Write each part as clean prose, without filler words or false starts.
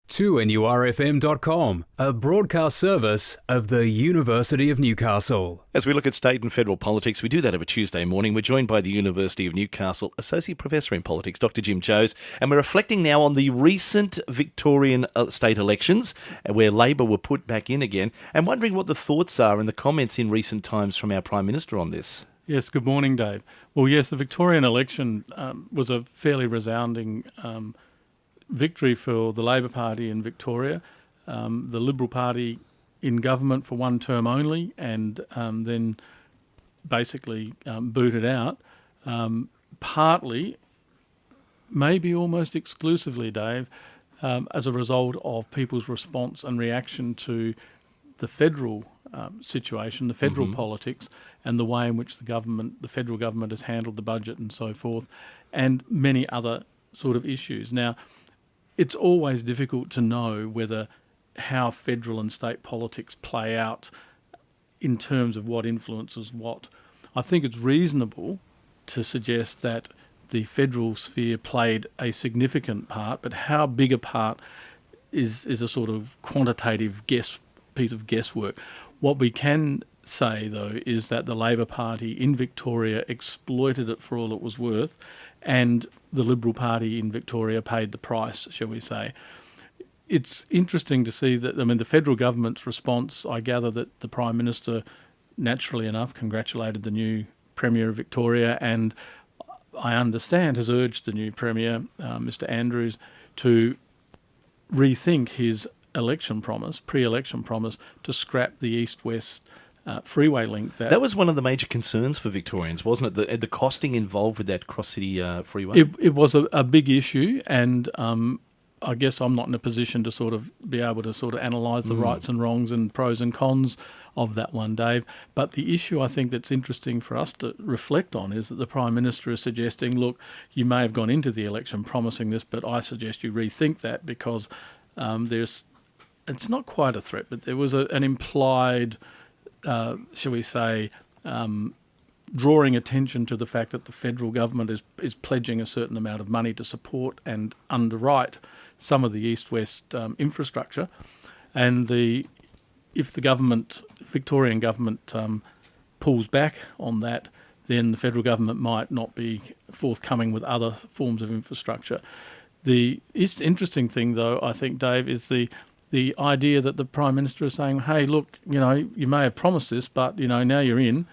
2NURFM.com, a broadcast service of the University of Newcastle. As we look at state and federal politics, we do that every Tuesday morning. We're joined by the University of Newcastle Associate Professor in Politics, Dr. Jim Joes, and we're reflecting now on the recent Victorian state elections, where Labor were put back in again, and wondering what the thoughts are and the comments in recent times from our Prime Minister on this. Yes, good morning, Dave. Well, yes, the Victorian election was a fairly resounding victory for the Labor Party in Victoria, the Liberal Party in government for one term only, and then basically booted out, partly, maybe almost exclusively, Dave, as a result of people's response and reaction to the federal situation, the federal politics, and the way in which the federal government has handled the budget and so forth, and many other sort of issues. Now, it's always difficult to know how federal and state politics play out in terms of what influences what. I think it's reasonable to suggest that the federal sphere played a significant part, but how big a part is a sort of quantitative piece of guesswork. What we can say, though, is that the Labor Party in Victoria exploited it for all it was worth, and the Liberal Party in Victoria paid the price, shall we say. It's interesting to see that, the federal government's response, I gather that the Prime Minister, naturally enough, congratulated the new Premier of Victoria, and I understand has urged the new Premier, Mr Andrews, to rethink his pre-election promise, to scrap the east-west freeway link. That was one of the major concerns for Victorians, wasn't it? The costing involved with that cross-city freeway? It was a big issue, and I guess I'm not in a position to sort of be able to sort of analyse the rights and wrongs and pros and cons of that one, Dave. But the issue I think that's interesting for us to reflect on is that the Prime Minister is suggesting, look, you may have gone into the election promising this, but I suggest you rethink that because it's not quite a threat, but there was an implied, shall we say, drawing attention to the fact that the federal government is pledging a certain amount of money to support and underwrite some of the east-west infrastructure, and if the Victorian government pulls back on that, then the federal government might not be forthcoming with other forms of infrastructure. The interesting thing, though, I think, Dave, is the idea that the Prime Minister is saying, hey, look, you may have promised this, but, now you're in,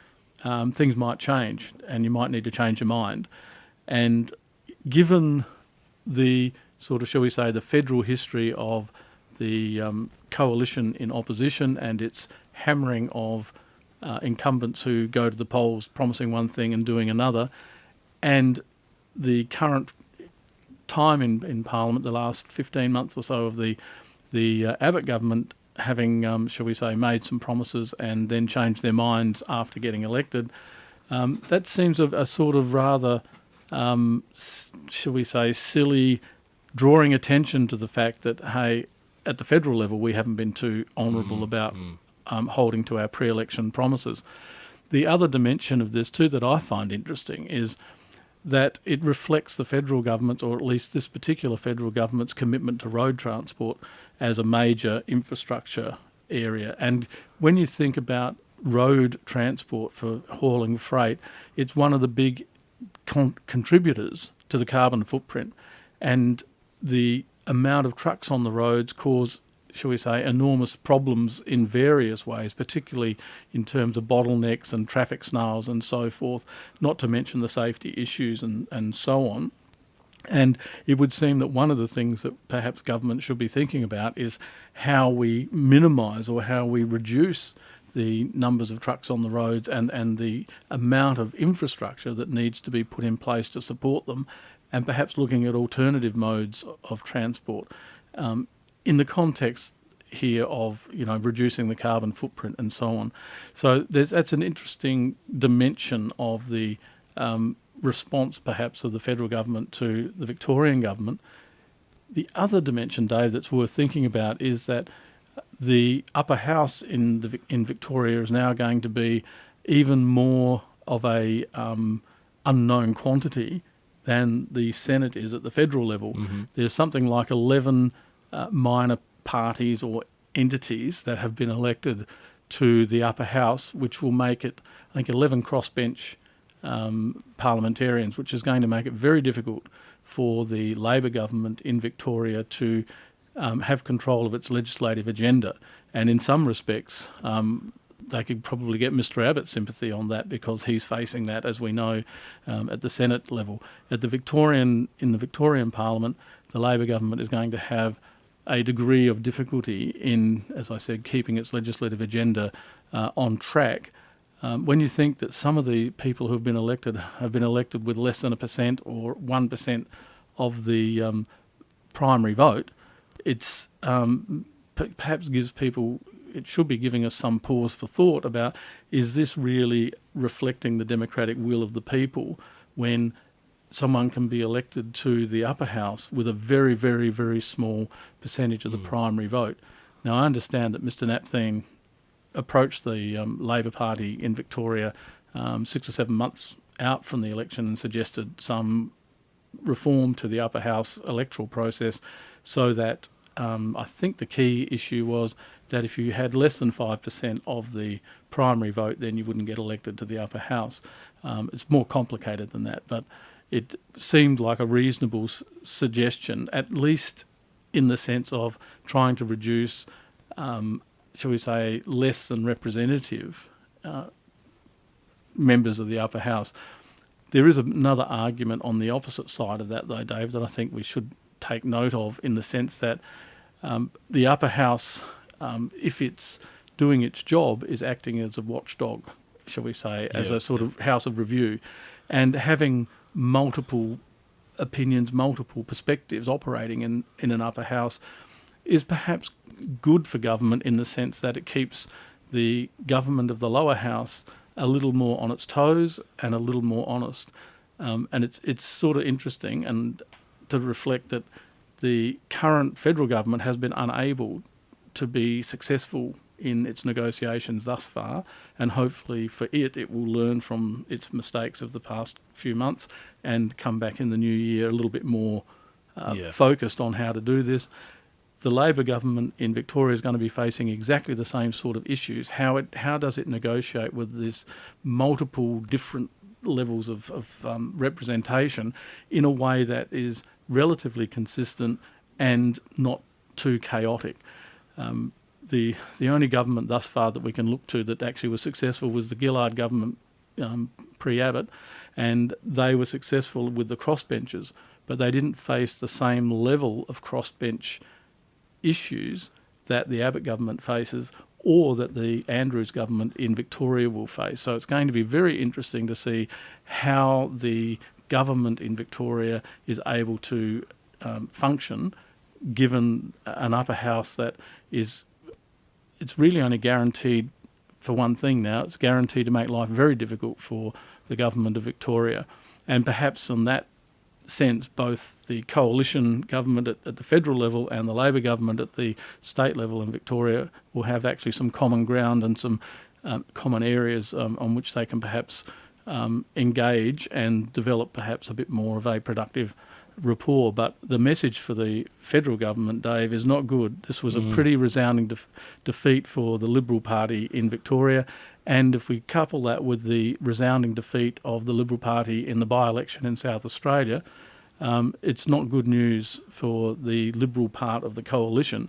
things might change and you might need to change your mind. And given the sort of, shall we say, the federal history of the coalition in opposition and its hammering of incumbents who go to the polls promising one thing and doing another, and the current time in Parliament, the last 15 months or so of the Abbott government having, shall we say, made some promises and then changed their minds after getting elected, that seems a sort of rather, shall we say, silly, drawing attention to the fact that, hey, at the federal level we haven't been too honourable about holding to our pre-election promises. The other dimension of this too that I find interesting is that it reflects the federal government's, or at least this particular federal government's, commitment to road transport as a major infrastructure area. And when you think about road transport for hauling freight, it's one of the big contributors to the carbon footprint. And the amount of trucks on the roads cause, shall we say, enormous problems in various ways, particularly in terms of bottlenecks and traffic snarls and so forth, not to mention the safety issues and so on. And it would seem that one of the things that perhaps government should be thinking about is how we minimise or how we reduce the numbers of trucks on the roads and the amount of infrastructure that needs to be put in place to support them, and perhaps looking at alternative modes of transport in the context here of reducing the carbon footprint and so on. So that's an interesting dimension of the response perhaps of the federal government to the Victorian government. The other dimension, Dave, that's worth thinking about is that the upper house in Victoria is now going to be even more of a unknown quantity than the Senate is at the federal level. Mm-hmm. There's something like 11 minor parties or entities that have been elected to the upper house, which will make it, I think, 11 crossbench parliamentarians, which is going to make it very difficult for the Labor government in Victoria to have control of its legislative agenda. And in some respects, they could probably get Mr Abbott's sympathy on that, because he's facing that, as we know, at the Senate level. In the Victorian Parliament, the Labor government is going to have a degree of difficulty in, as I said, keeping its legislative agenda on track. When you think that some of the people who have been elected with less than 1% or 1% of the primary vote, it's perhaps gives people, it should be giving us some pause for thought about, is this really reflecting the democratic will of the people when someone can be elected to the upper house with a very, very, very small percentage of the primary vote? Now, I understand that Mr Napthine approached the Labor Party in Victoria 6 or 7 months out from the election and suggested some reform to the upper house electoral process, so that I think the key issue was that if you had less than 5% of the primary vote, then you wouldn't get elected to the upper house. It's more complicated than that, but it seemed like a reasonable suggestion, at least in the sense of trying to reduce, shall we say, less than representative members of the upper house. There is another argument on the opposite side of that, though, Dave, that I think we should take note of, in the sense that the upper house, if it's doing its job, is acting as a watchdog, shall we say, as a sort of house of review, and having multiple opinions, multiple perspectives operating in an upper house is perhaps good for government, in the sense that it keeps the government of the lower house a little more on its toes and a little more honest. And it's sort of interesting and to reflect that the current federal government has been unable to be successful in its negotiations thus far, and hopefully for it will learn from its mistakes of the past few months and come back in the new year a little bit more focused on how to do this. The Labor government in Victoria is going to be facing exactly the same sort of issues. How does it negotiate with this multiple different levels of representation in a way that is relatively consistent and not too chaotic? The only government thus far that we can look to that actually was successful was the Gillard government pre-Abbott, and they were successful with the crossbenchers, but they didn't face the same level of crossbench issues that the Abbott government faces, or that the Andrews government in Victoria will face. So it's going to be very interesting to see how the government in Victoria is able to function, given an upper house that is, it's really only guaranteed for one thing now. It's guaranteed to make life very difficult for the government of Victoria. And perhaps on that sense, both the coalition government at the federal level and the Labor government at the state level in Victoria will have actually some common ground and some common areas on which they can perhaps engage and develop perhaps a bit more of a productive rapport. But the message for the federal government, Dave, is not good. This was a pretty resounding defeat for the Liberal Party in Victoria. And if we couple that with the resounding defeat of the Liberal Party in the by-election in South Australia, it's not good news for the Liberal part of the coalition,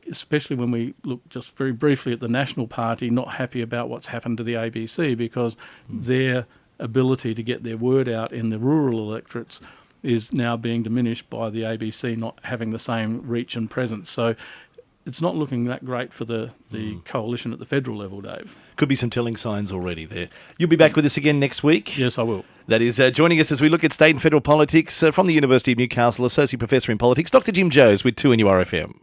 especially when we look just very briefly at the National Party, not happy about what's happened to the ABC, because their ability to get their word out in the rural electorates is now being diminished by the ABC not having the same reach and presence. So it's not looking that great for the coalition at the federal level, Dave. Could be some telling signs already there. You'll be back with us again next week. Yes, I will. That is joining us as we look at state and federal politics from the University of Newcastle, Associate Professor in Politics, Dr. Jim Joes with 2NURFM.